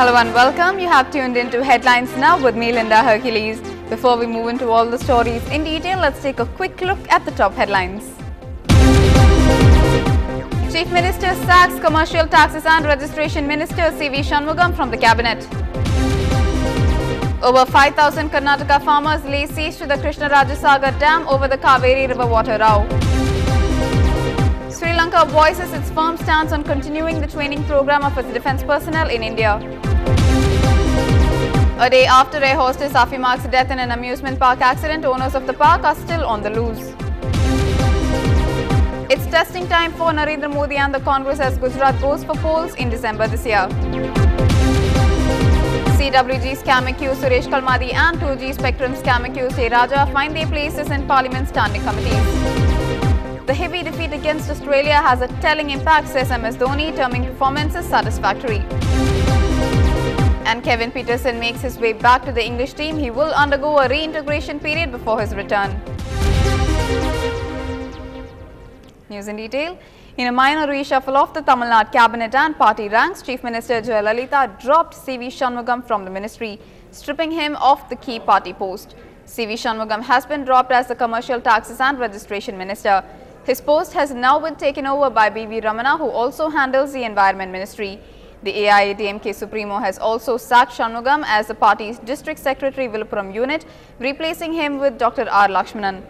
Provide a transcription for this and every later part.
Hello and welcome. You have tuned into Headlines Now with me, Linda Hercules. Before we move into all the stories in detail, let's take a quick look at the top headlines. Chief Minister sacks Commercial Taxes and Registration Minister C.V. Shanmugam from the cabinet. Over 5,000 Karnataka farmers lay siege to the Krishnarajasagar Dam over the Kaveri River water row. Sri Lanka voices its firm stance on continuing the training program of its defence personnel in India. A day after a hostess Afi Mark's death in an amusement park accident, owners of the park are still on the loose. It's testing time for Narendra Modi and the Congress as Gujarat goes for polls in December this year. CWG scam accused Suresh Kalmadi and 2G Spectrum scam accused A. Raja find their places in Parliament standing committees. The heavy defeat against Australia has a telling impact, says MS Dhoni, terming performances satisfactory. And Kevin Peterson makes his way back to the English team. He will undergo a reintegration period before his return. News in detail. In a minor reshuffle of the Tamil Nadu cabinet and party ranks, Chief Minister Jayalalitha dropped C.V. Shanmugam from the ministry, stripping him of the key party post. C.V. Shanmugam has been dropped as the Commercial Taxes and Registration Minister. His post has now been taken over by B.V. Ramana, who also handles the Environment Ministry. The AIADMK Supremo has also sacked Shanmugam as the party's District Secretary Viluppuram unit, replacing him with Dr. R. Lakshmanan.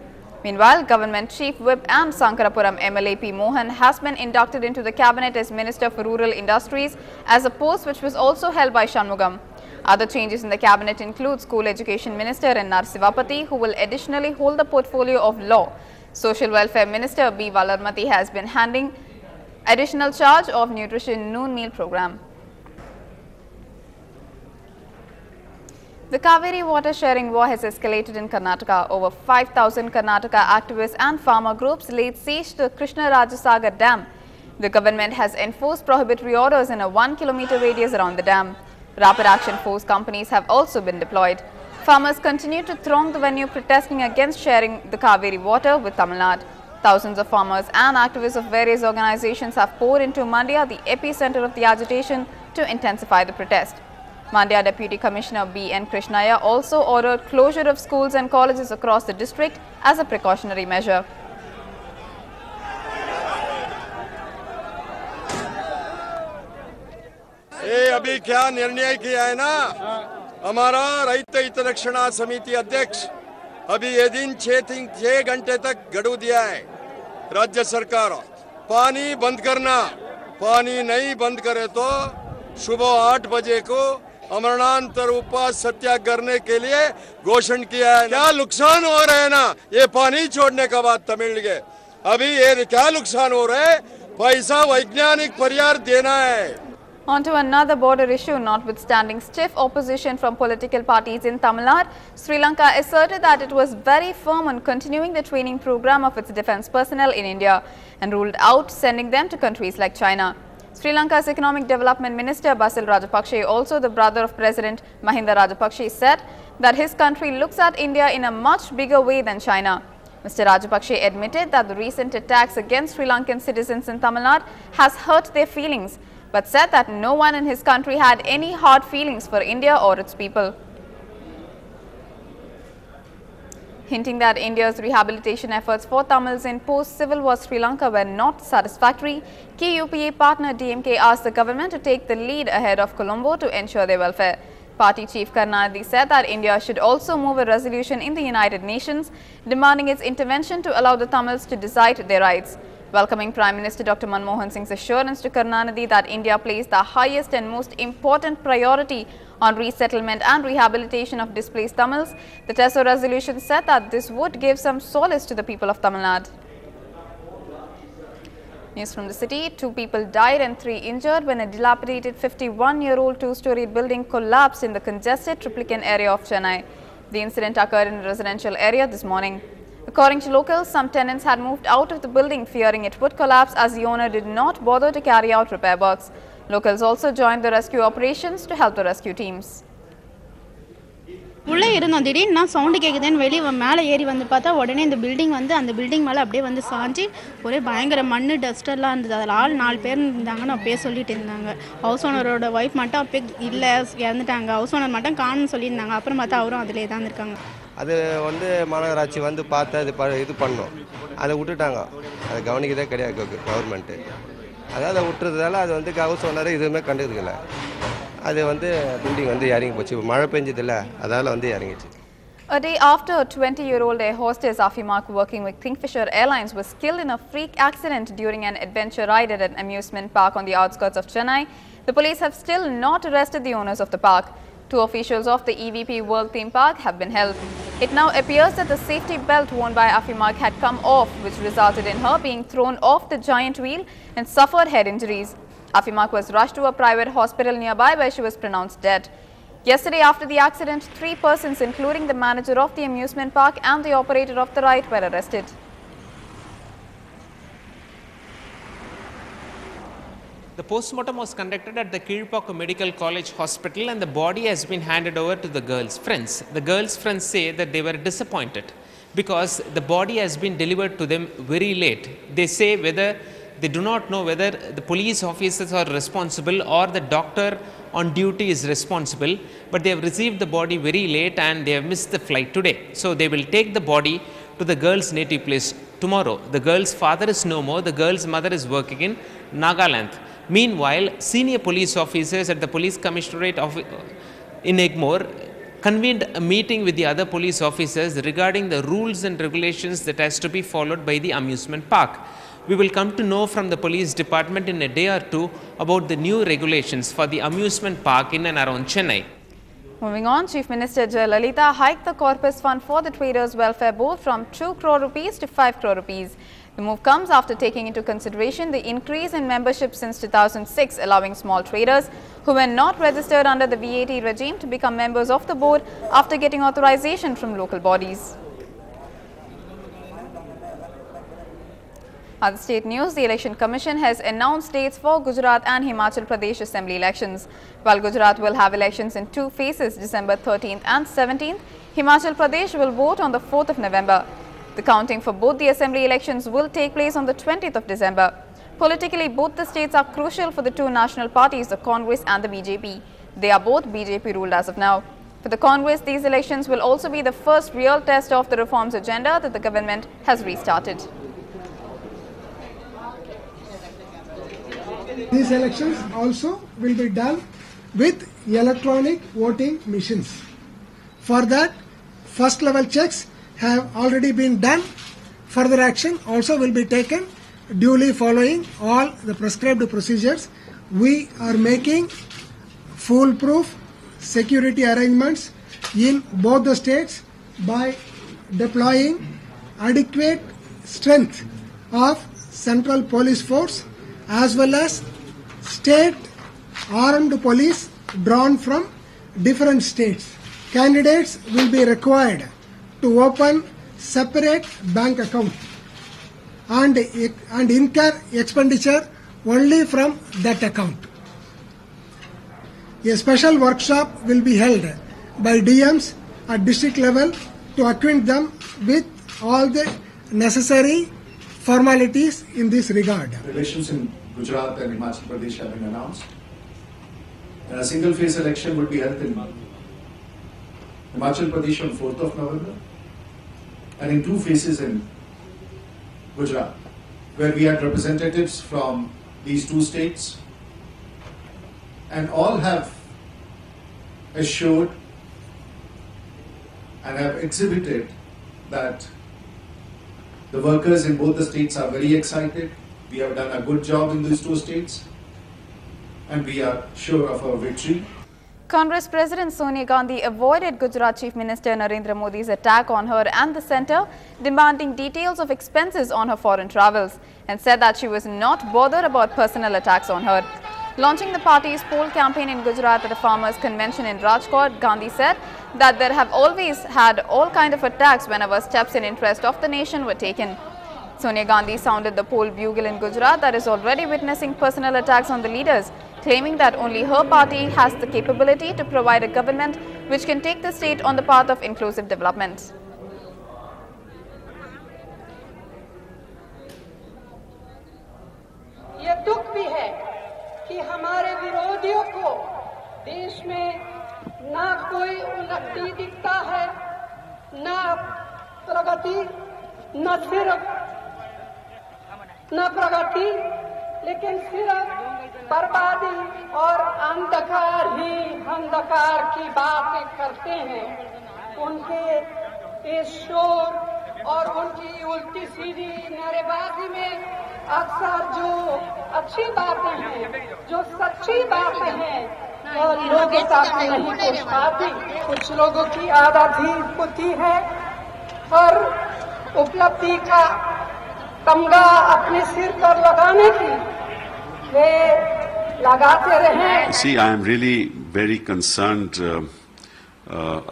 Meanwhile, Government Chief Whip and Sankarapuram MLA P. Mohan has been inducted into the cabinet as Minister for Rural Industries, as a post which was also held by Shanmugam. Other changes in the cabinet include School Education Minister N.R. Sivapati, who will additionally hold the portfolio of Law. Social Welfare Minister B. Valarmati has been handing additional charge of Nutrition Noon Meal Program. The Kaveri water sharing war has escalated in Karnataka. Over 5,000 Karnataka activists and farmer groups laid siege to Krishnarajasagar Dam. The government has enforced prohibitory orders in a 1-kilometer radius around the dam. Rapid action force companies have also been deployed. Farmers continue to throng the venue protesting against sharing the Kaveri water with Tamil Nadu. Thousands of farmers and activists of various organizations have poured into Mandya, the epicenter of the agitation, to intensify the protest. Mandya Deputy Commissioner B.N. Krishnaya also ordered closure of schools and colleges across the district as a precautionary measure. अभी क्या निर्णय किया है ना हमारा रैत हित रक्षणा समिति अध्यक्ष अभी ये दिन 6 घंटे तक गड़ू दिया है राज्य सरकार पानी बंद करना पानी नहीं बंद करे तो सुबह 8 बजे को अमरनांतर उपवास सत्याग्रह करने के लिए घोषणा किया है। क्या नुकसान हो रहा है ना ये पानी छोड़ने का बात तमिल के अभी ये क्या नुकसान हो रहा है पैसा वैज्ञानिक परिहार देना है। On to another border issue. Notwithstanding stiff opposition from political parties in Tamil Nadu, Sri Lanka asserted that it was very firm on continuing the training program of its defence personnel in India and ruled out sending them to countries like China. Sri Lanka's Economic Development Minister Basil Rajapakse, also the brother of President Mahinda Rajapakse, said that his country looks at India in a much bigger way than China. Mr. Rajapakse admitted that the recent attacks against Sri Lankan citizens in Tamil Nadu has hurt their feelings, but said that no one in his country had any hard feelings for India or its people. Hinting that India's rehabilitation efforts for Tamils in post-Civil War Sri Lanka were not satisfactory, key UPA partner DMK asked the government to take the lead ahead of Colombo to ensure their welfare. Party Chief Karnanidhi said that India should also move a resolution in the United Nations demanding its intervention to allow the Tamils to decide their rights. Welcoming Prime Minister Dr. Manmohan Singh's assurance to Karnanidhi that India placed the highest and most important priority on resettlement and rehabilitation of displaced Tamils, the TESO resolution said that this would give some solace to the people of Tamil Nadu. News from the city. 2 people died and 3 injured when a dilapidated 51-year-old 2-storied building collapsed in the congested Triplicane area of Chennai. The incident occurred in a residential area this morning. According to locals, some tenants had moved out of the building fearing it would collapse as the owner did not bother to carry out repair works. Locals also joined the rescue operations to help the rescue teams. உள்ளே இருந்தோம். திடீர்னு நான் sound கேட்குதுன்னு வெளியே மேலே ஏறி வந்து பார்த்தா உடனே இந்த பில்டிங் வந்து அந்த பில்டிங் மேலே அப்படியே வந்து சாஞ்சி ஒரே பயங்கர மண் டஸ்டெல்லாம் இருந்தது. அதில் ஆள் 4 பேர் இருந்தாங்கன்னு அப்பயே சொல்லிட்டு இருந்தாங்க. ஹவுஸ் ஓனரோட ஒய்ஃப் மட்டும் அப்பயே இல்லை இறந்துட்டாங்க, ஹவுஸ் ஓனர் மட்டும் காணுன்னு சொல்லியிருந்தாங்க. அப்புறம் பார்த்தா அவரும் அதிலே தான் இருக்காங்க. அது வந்து மாநகராட்சி வந்து பார்த்து அது இது பண்ணோம், அதை விட்டுட்டாங்க. அதை கவனிக்கதே கிடையாது கவர்மெண்ட்டு. அதாவது அதை விட்டுறதால அது வந்து ஹவுஸ் ஓனர் எதுவுமே கண்டுக்கிறதில்ல. அது வந்து பில்டிங் வந்து இறங்கி போச்சு. மழை பெஞ்சதில்ல, அதால் வந்து இறங்கிச்சு. A day after, a 20-year-old air hostess Afimak working with Kingfisher Airlines was killed in a freak accident during an adventure ride at an amusement park on the outskirts of Chennai, the police have still not arrested the owners of the park. 2 officials of the EVP World Theme Park have been held. It now appears that the safety belt worn by Afimak had come off, which resulted in her being thrown off the giant wheel and suffered head injuries. Afimak was rushed to a private hospital nearby where she was pronounced dead. Yesterday, after the accident, 3 persons, including the manager of the amusement park and the operator of the ride, were arrested. The postmortem was conducted at the Kirpakku Medical College Hospital and the body has been handed over to the girls' friends. The girls' friends say that they were disappointed because the body has been delivered to them very late. They say they do not know whether the police officers are responsible or the doctor on duty is responsible, but they have received the body very late and they have missed the flight today. So they will take the body to the girl's native place tomorrow. The girl's father is no more. The girl's mother is working in Nagaland. Meanwhile, senior police officers at the police commissionerate in Egmore convened a meeting with the other police officers regarding the rules and regulations that has to be followed by the amusement park. We will come to know from the police department in a day or two about the new regulations for the amusement park in and around Chennai. Moving on, Chief Minister Jayalalitha hiked the corpus fund for the Traders Welfare Board from 2 crore rupees to 5 crore rupees. The move comes after taking into consideration the increase in membership since 2006, allowing small traders who were not registered under the VAT regime to become members of the board after getting authorization from local bodies. Other state news, the Election Commission has announced dates for Gujarat and Himachal Pradesh Assembly elections. While Gujarat will have elections in 2 phases, December 13th and 17th, Himachal Pradesh will vote on the 4th of November. The counting for both the Assembly elections will take place on the 20th of December. Politically, both the states are crucial for the 2 national parties, the Congress and the BJP. They are both BJP ruled as of now. For the Congress, these elections will also be the first real test of the reforms agenda that the government has restarted. These elections also will be done with electronic voting machines. For that, first level checks have already been done. Further action also will be taken duly following all the prescribed procedures. We are making foolproof security arrangements in both the states by deploying adequate strength of central police force as well as state armed police drawn from different states. Candidates will be required to open separate bank account and incur expenditure only from that account. A special workshop will be held by DMs at district level to acquaint them with all the necessary formalities in this regard. Elections in Gujarat and Himachal Pradesh have been announced. And a single phase election would be held in Himachal Pradesh on 4th of November and in 2 phases in Gujarat, where we had representatives from these 2 states and all have assured and have exhibited that the workers in both the states are very excited. We have done a good job in these 2 states and we are sure of our victory. Congress President Sonia Gandhi avoided Gujarat Chief Minister Narendra Modi's attack on her and the centre, demanding details of expenses on her foreign travels, and said that she was not bothered about personal attacks on her. Launching the party's poll campaign in Gujarat at a farmers' convention in Rajkot, Gandhi said that there have always had all kinds of attacks whenever steps in interest of the nation were taken. Sonia Gandhi sounded the poll bugle in Gujarat that is already witnessing personal attacks on the leaders, claiming that only her party has the capability to provide a government which can take the state on the path of inclusive development. ये दुख भी है कि हमारे विरोधियों को देश में ना कोई उन्नति दिखता है, ना प्रगति, लेकिन सिर्फ बर्बादी और अंधकार की बातें करते हैं। उनके इस शोर और उनकी उल्टी सीधी नारेबाजी में अक्सर जो अच्छी बातें हैं, जो सच्ची बातें हैं, लोगों तक नहीं पहुंच पाती। कुछ लोगों की आदत ही होती है हर उपलब्धि का तमगा अपने सिर पर लगाने की, वे लगाते रहे। See, I am really very concerned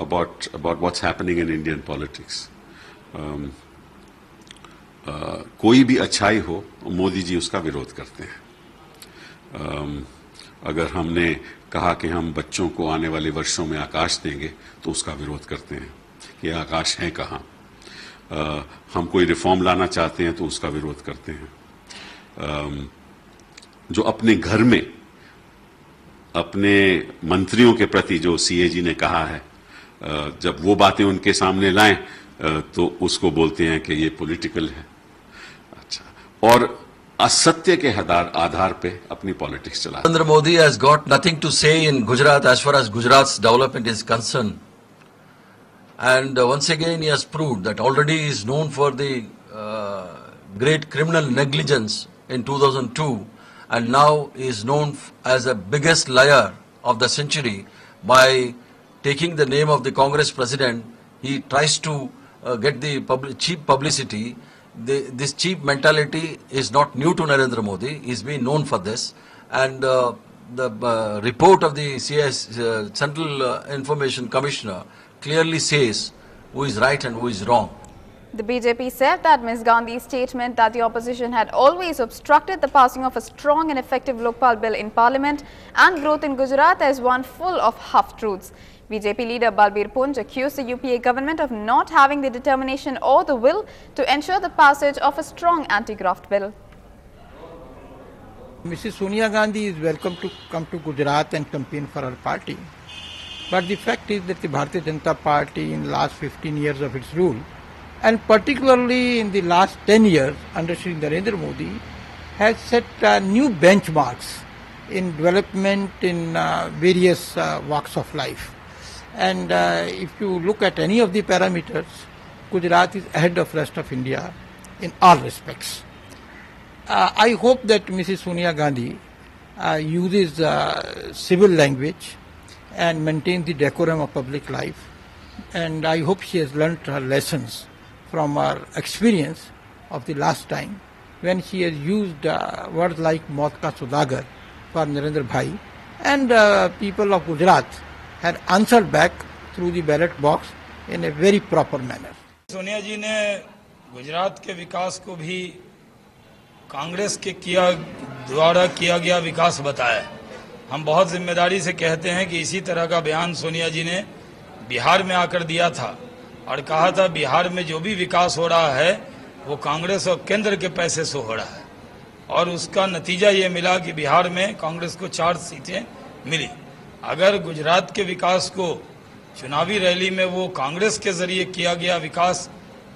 about what's happening in Indian politics. कोई भी अच्छाई हो, मोदी जी उसका विरोध करते हैं। अगर हमने कहा कि हम बच्चों को आने वाले वर्षों में आकाश देंगे, तो उसका विरोध करते हैं कि आकाश है कहाँ। हम कोई रिफॉर्म लाना चाहते हैं तो उसका विरोध करते हैं। जो अपने घर में अपने मंत्रियों के प्रति जो सीएजी ने कहा है, जब वो बातें उनके सामने लाएं तो उसको बोलते हैं कि ये पॉलिटिकल है। अच्छा, और असत्य के आधार पे अपनी पॉलिटिक्स चला। Narendra Modi has got nothing to say in Gujarat as far as Gujarat's development is concerned. And once again he has proved that already he is known for the great criminal negligence in 2002, and now he is known as the biggest liar of the century by taking the name of the Congress president. He tries to get the cheap publicity. This cheap mentality is not new to Narendra Modi. He's been known for this. And the report of the Central Information Commissioner clearly says who is right and who is wrong. The BJP said that Ms. Gandhi's statement that the opposition had always obstructed the passing of a strong and effective Lokpal bill in Parliament and growth in Gujarat as one full of half-truths. BJP leader Balbir Punj accused the UPA government of not having the determination or the will to ensure the passage of a strong anti-graft bill. Mrs. Sonia Gandhi is welcome to come to Gujarat and campaign for her party. But the fact is that the Bharatiya Janata Party in the last 15 years of its rule, and particularly in the last 10 years under Shri Narendra Modi, has set new benchmarks in development in various walks of life. And if you look at any of the parameters, Gujarat is ahead of rest of India in all respects. I hope that Mrs. Sonia Gandhi uses civil language and maintains the decorum of public life. And I hope she has learnt her lessons from her experience of the last time when she has used words like Maut Ka Saudagar for Narendra Bhai, and people of Gujarat had answered back through the ballot box in a very proper manner. Sonia जी ने गुजरात के विकास को भी कांग्रेस के द्वारा किया गया विकास बताया। हम बहुत जिम्मेदारी से कहते हैं कि इसी तरह का बयान सोनिया जी ने बिहार में आकर दिया था और कहा था बिहार में जो भी विकास हो रहा है वो कांग्रेस और केंद्र के पैसे से हो रहा है, और उसका नतीजा ये मिला कि बिहार में कांग्रेस को 4 सीटें मिली। अगर गुजरात के विकास को चुनावी रैली में वो कांग्रेस के जरिए किया गया विकास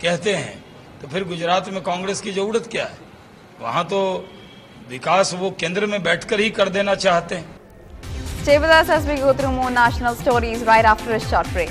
कहते हैं, तो फिर गुजरात में कांग्रेस की जरूरत क्या है? वहाँ तो विकास वो केंद्र में बैठकर ही कर देना चाहते हैं। Stay with us as we go through more national stories right after a short break.